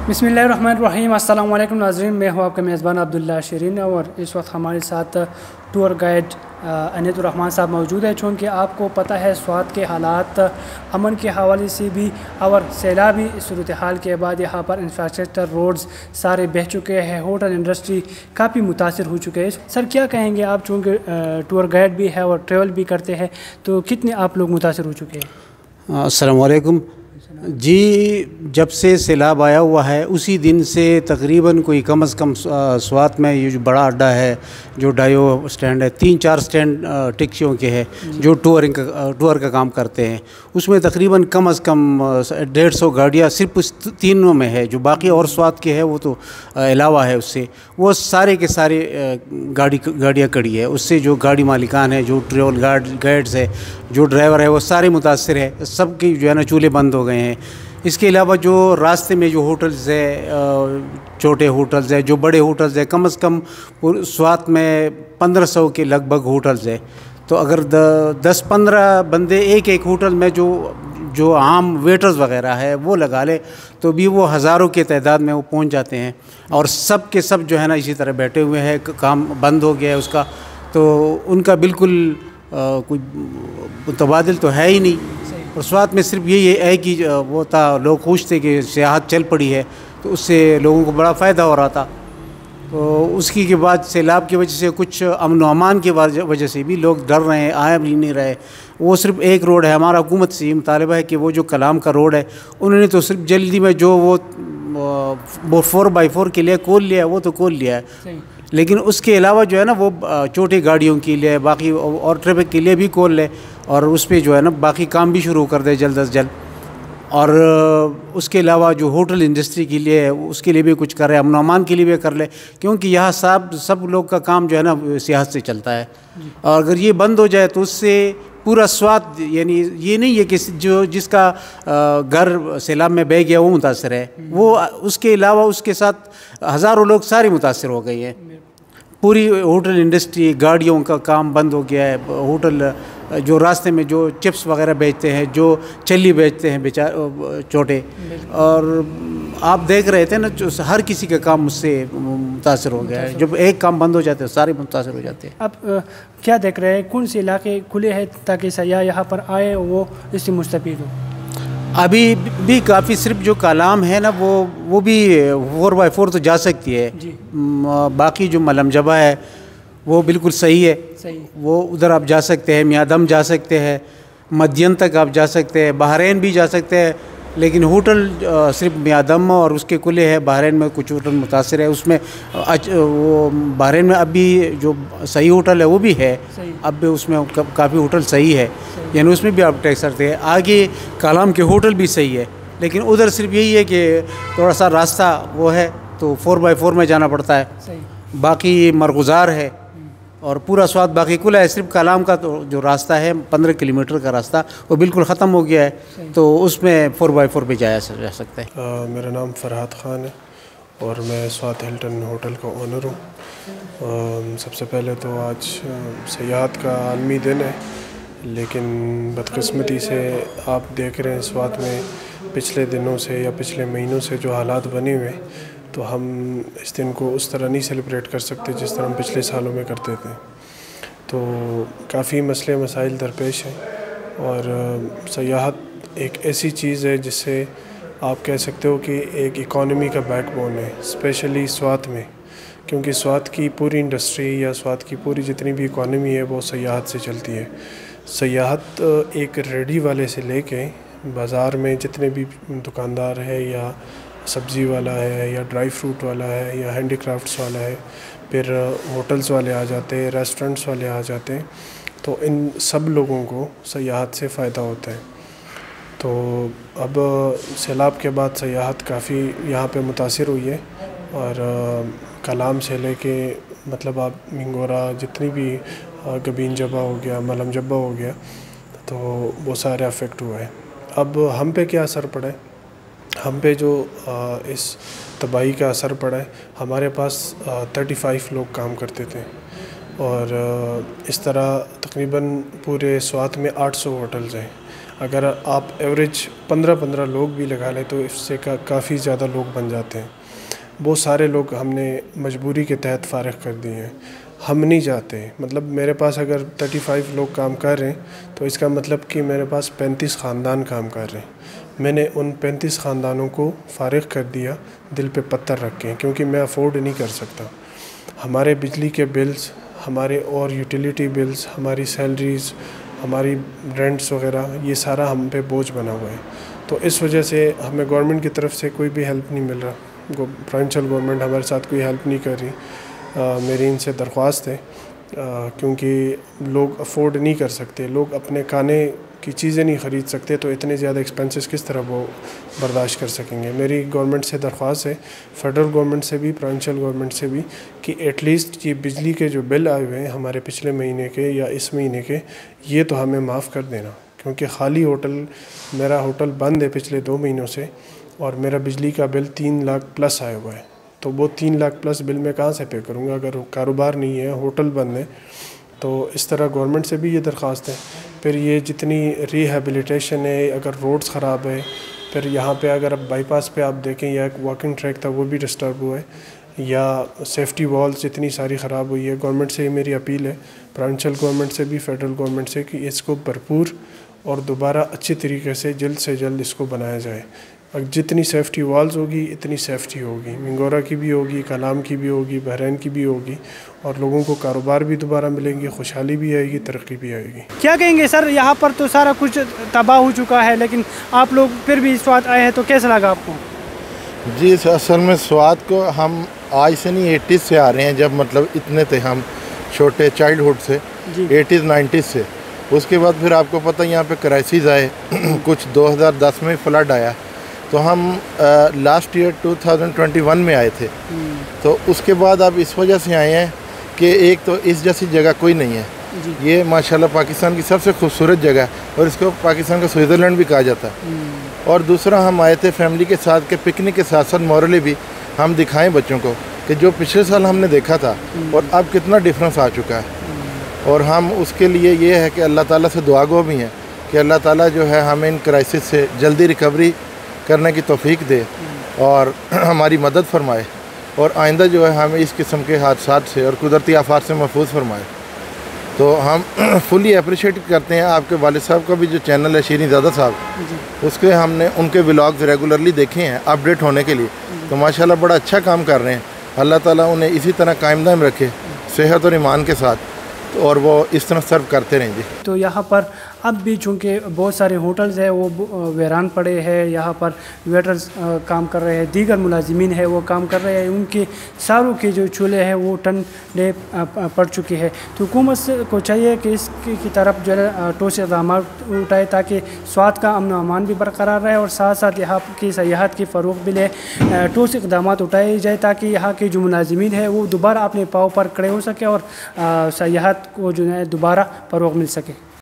बिस्मिल्लाहिर्रहमानिर्रहीम। अस्सलाम वालेकुम नाज़रीन, मैं हूँ आपका मेज़बान अब्दुल्ला शरीन और इस वक्त हमारे साथ टूर गाइड अनीतुर्रहमान साहब मौजूद है। चूँकि आपको पता है स्वात के हालात अमन के हवाले से भी और सैलाबी सूरत हाल के बाद यहाँ पर इंफ्रास्ट्रक्चर रोड्स सारे बह चुके हैं, होटल इंडस्ट्री काफ़ी मुतासर हो चुके हैं। सर क्या कहेंगे आप, चूँकि टूर गाइड भी है और ट्रैवल भी करते हैं, तो कितने आप लोग मुतासर हो चुके हैं? अस्सलाम वालेकुम जी। जब से सैलाब आया हुआ है उसी दिन से तकरीबन कोई कम अज़ कम स्वात में ये जो बड़ा अड्डा है, जो डायो स्टैंड है, 3-4 स्टैंड टैक्सियों के हैं जो टूर का काम करते हैं, उसमें तकरीबन कम अज़ कम 150 गाड़ियाँ सिर्फ उस तीनों में है। जो बाकी और स्वात के है वो तो अलावा है, उससे वो सारे के सारे गाड़ियाँ खड़ी है। उससे जो गाड़ी मालिकान है, जो ट्रैवल गाइड्स है, जो ड्राइवर है, वो सारे मुतासर है। सबकी जो है ना चूल्हे बंद हो गए हैं। इसके अलावा जो रास्ते में जो होटल्स है, छोटे होटल्स है, जो बड़े होटल्स है, कम से कम स्वात में 1500 के लगभग होटल्स है। तो अगर 10-15 बंदे एक होटल में जो आम वेटर्स वगैरह है वो लगा ले तो भी वो हज़ारों की तादाद में वो पहुंच जाते हैं। और सब के सब जो है ना इसी तरह बैठे हुए हैं, काम बंद हो गया है उसका, तो उनका बिल्कुल कोई मुतबादिल तो है ही नहीं। और स्वात में सिर्फ यही है कि वो था, लोग खुश थे कि सियाहत चल पड़ी है, तो उससे लोगों को बड़ा फ़ायदा हो रहा था। तो उसकी के बाद सैलाब की वजह से कुछ अमन व अमान की वजह से भी लोग डर रहे हैं, आया भी नहीं रहे। वो सिर्फ एक रोड है, हमारा हुकूमत से मुतालबा है कि वो जो कलाम का रोड है, उन्होंने तो सिर्फ जल्दी में जो वो 4x4 के लिए खोल लिया, वो तो खोल लिया है, लेकिन उसके अलावा जो है ना वो छोटी गाड़ियों के लिए, बाकी और ट्रैफिक के लिए भी खोल ले और उस पर जो है ना बाकी काम भी शुरू कर दे जल्द अज जल्द। और उसके अलावा जो होटल इंडस्ट्री के लिए उसके लिए भी कुछ कर रहे हैं, अमन अमान के लिए भी कर ले, क्योंकि यहाँ सब लोग का काम जो है ना सियाहत से चलता है। और अगर ये बंद हो जाए तो उससे पूरा स्वाद, यानी ये नहीं है कि जिसका घर सैलाब में बह गया वो मुतासर है, वो उसके अलावा उसके साथ हज़ारों लोग सारे मुतासर हो गए हैं। पूरी होटल इंडस्ट्री, गाड़ियों का काम बंद हो गया है। होटल जो रास्ते में जो चिप्स वगैरह बेचते हैं, जो चल्ली बेचते हैं छोटे, और आप देख रहे थे ना जो हर किसी का काम उससे मुतासर हो गया है। जब एक काम बंद हो जाते हैं सारे मुतासर हो जाते हैं। अब क्या देख रहे हैं, कौन से इलाके खुले हैं ताकि सयाह यहाँ पर आए और वो इससे मुस्तफ़ीद हो? अभी भी काफ़ी, सिर्फ जो कलाम है ना वो भी 4x4 तो जा सकती है जी। बाकी जो मलम जबा है वो बिल्कुल सही है, वो उधर आप जा सकते हैं, मियादम जा सकते हैं, मदियन तक आप जा सकते हैं, बहरैन भी जा सकते हैं। लेकिन होटल सिर्फ मियादम और उसके कुले है, बहरैन में कुछ होटल मुतासर है। उसमें वो बहरैन में अभी जो सही होटल है वो भी है, अब भी उसमें काफ़ी होटल सही है, यानी उसमें भी आप टैक्स सकते हैं। आगे कलाम के होटल भी सही है, लेकिन उधर सिर्फ यही है कि थोड़ा सा रास्ता वो है तो 4x4 में जाना पड़ता है। बाकी मरगुजार है और पूरा स्वाद बाकी कुल है। सिर्फ कलाम का तो जो रास्ता है 15 किलोमीटर का रास्ता वो बिल्कुल ख़त्म हो गया है, तो उसमें 4x4 पे जाया जा सकता है। मेरा नाम फ़रहाद ख़ान है और मैं स्वात हिल्टन होटल का ओनर हूँ। सबसे पहले तो आज सयाहत का आलमी दिन है, लेकिन बदकिस्मती से आप देख रहे हैं स्वात में पिछले दिनों से या पिछले महीनों से जो हालात बने हुए, तो हम इस दिन को उस तरह नहीं सेलिब्रेट कर सकते जिस तरह हम पिछले सालों में करते थे। तो काफ़ी मसले मसाइल दरपेश हैं और सयाहत एक ऐसी चीज़ है जिससे आप कह सकते हो कि एक इकॉनमी का बैकबोन है, स्पेशली स्वात में, क्योंकि स्वात की पूरी इंडस्ट्री या स्वात की पूरी जितनी भी इकॉनमी है वो सयाहत से चलती है। सयाहत एक रेडी वाले से लेके बाज़ार में जितने भी दुकानदार है, या सब्ज़ी वाला है, या ड्राई फ्रूट वाला है, या हैंडी क्राफ्ट्स वाला है, फिर होटल्स वाले आ जाते हैं, रेस्टोरेंट्स वाले आ जाते हैं, तो इन सब लोगों को सयाहत से फ़ायदा होता है। तो अब सैलाब के बाद सयाहत काफ़ी यहाँ पे मुतासिर हुई है और कलाम से लेके मतलब आप मिंगोरा जितनी भी गबीन जबा हो गया, मलम जबा हो गया, तो वो सारे अफेक्ट हुआ है। अब हम पे क्या असर पड़ा है, हम पे जो इस तबाही का असर पड़ा है, हमारे पास 35 लोग काम करते थे और इस तरह तकरीबन पूरे स्वात में 800 होटल्स हैं। اگر آپ ایوریج 15 لوگ بھی لگا لیں تو اس سے کافی زیادہ لوگ بن جاتے ہیں. بہت سارے لوگ ہم نے مجبوری کے تحت فارغ کر دیے ہیں. ہم نہیں چاہتے، مطلب میرے پاس اگر 35 لوگ کام کر رہے ہیں تو اس کا مطلب کہ میرے پاس 35 خاندان کام کر رہے ہیں. میں نے ان 35 خاندانوں کو فارغ کر دیا دل پہ پتھر رکھ کے، کیونکہ میں افورڈ نہیں کر سکتا. ہمارے بجلی کے بلز، ہمارے اور یوٹیلیٹی بلز، ہماری سیلریز، ہماری رینٹس وغیرہ، یہ سارا ہم پہ بوجھ بنا ہوا ہے. تو اس وجہ سے ہمیں گورنمنٹ کی طرف سے کوئی بھی ہیلپ نہیں مل رہا. پروونشل گورنمنٹ ہمارے ساتھ کوئی ہیلپ نہیں کر رہی. میری ان سے درخواست ہے، کیونکہ لوگ افورڈ نہیں کر سکتے، لوگ اپنے کھانے کی چیزیں نہیں خرید سکتے، تو اتنے زیادہ ایکسپینسز کس طرح وہ برداشت کر سکیں گے. میری گورنمنٹ سے درخواست ہے، فیڈرل گورنمنٹ سے بھی، پروونشل گورنمنٹ سے بھی، کہ ایٹ لیسٹ یہ بجلی کے جو بل آئے ہوئے ہیں ہمارے پچھلے مہینے کے یا اس مہینے کے، یہ تو ہمیں معاف کر دینا. کیونکہ خالی ہوٹل، میرا ہوٹل بند ہے پچھلے 2 مہینوں سے، اور میرا بجلی کا بل 3 لاکھ پلس آیا ہوا ہے. تو وہ 3 لاکھ پلس بل میں کہاں سے پے کروں گا اگر کاروبار نہیں ہے، ہوٹل بند ہے. تو اس طرح گورنمنٹ سے بھی یہ درخواست ہے. پھر یہ جتنی ریہیبلیٹیشن ہے، اگر روڈز خراب ہے، پھر یہاں پہ اگر اب بائی پاس پہ آپ دیکھیں، یا ایک واکنگ ٹریک تھا وہ بھی ڈسٹرب ہوا ہے، یا سیفٹی والز اتنی ساری خراب ہوئی ہے. گورنمنٹ سے میری اپیل ہے، پروونشل گورنمنٹ سے بھی، فیڈرل گورنمنٹ سے، کہ اس کو بھرپور اور دوبارہ اچھی طریقے سے جلد سے جلد اس کو بنایا جائے. جتنی سیفٹی والز ہوگی اتنی سیفٹی ہوگی، منگورا کی بھی ہوگی، کلام کی بھی ہوگی، بحرین کی بھی ہوگی، اور لوگوں کو کاروبار بھی دوبارہ ملیں گے، خوشحالی بھی آئے گی، ترقی بھی آئے گی. کیا کہیں گے سر، یہاں پر تو سارا کچھ تباہ ہو چکا ہے، لیکن آپ لوگ پھر بھی سوات آئے ہیں، تو کیسا لگا آپ کو؟ جی اصل میں سوات کو ہم آج سے نہیں 80s سے آ رہے ہیں. جب مطلب اتنے تھے ہم چھوٹے چائلڈ ہوڈ سے، 80s 90s سے. اس کے بعد پھر آپ کو پتہ یہاں پہ کرائسز آئے، کچھ 2010 میں فلڈ آیا، تو ہم لاسٹ ایئر 2021 میں آئے تھے. تو اس کے بعد اب اس وجہ سے آئے ہیں کہ ایک تو اس جیسی جگہ کوئی نہیں ہے. یہ ماشاءاللہ پاکستان کی سب سے خوبصورت جگہ ہے، اور اس کو پاکستان کا سوئٹزرلینڈ بھی کہا جاتا ہے. اور دوسرا ہم آئے تھے فیملی کے ساتھ، کہ پکنک کے ساتھ ساتھ مورلی بھی ہم دکھائیں بچوں کو کہ جو پچھلے سال ہم نے دیکھا تھا اور اب کتنا ڈفرینس آ چکا ہے. اور ہم اس کے لیے یہ ہے کہ اللہ تعالیٰ سے دعا گو بھی ہیں کہ اللہ تعالیٰ جو ہے ہمیں ان کرائسس سے جلدی ریکوری کرنے کی توفیق دے اور ہماری مدد فرمائے، اور آئندہ جو ہے ہمیں اس قسم کے حادثات سے اور قدرتی آفات سے محفوظ فرمائے. تو ہم فلی اپریشیٹ کرتے ہیں آپ کے والد صاحب کا بھی جو چینل ہے شیریں زادہ صاحب، اس کے ہم نے ان کے ولاگز ریگولرلی دیکھے ہیں اپڈیٹ ہونے کے لیے. تو ماشاءاللہ بڑا اچھا کام کر رہے ہیں. اللہ تعالیٰ انہیں اسی طرح قائم دائم رکھے، صحت اور ایمان کے ساتھ، اور وہ اس طرح سرو کرتے رہیں گے. تو یہاں پر اب بھی چونکہ بہت سارے ہوٹلز ہیں وہ ویران پڑے ہیں، یہاں پر ویٹرز کام کر رہے ہیں، دیگر ملازمین ہیں وہ کام کر رہے ہیں، ان کے ساروں کے جو چولہے ہیں وہ ٹنڈے پڑ چکے ہیں. تو حکومت کو چاہیے کہ اس کی طرف جو ہے ٹھوس اقدامات اٹھائے تاکہ سوات کا امن و امان بھی برقرار رہے، اور ساتھ ساتھ یہاں کی سیاحت کی فروغ بھی لے. ٹھوس اقدامات اٹھائے جائے تاکہ یہاں کے جو ملازمین ہیں وہ دوبارہ اپنے پاؤں پر کھڑے ہو سکے اور سیاحت کو جو ہے دوبارہ فروغ مل سکے.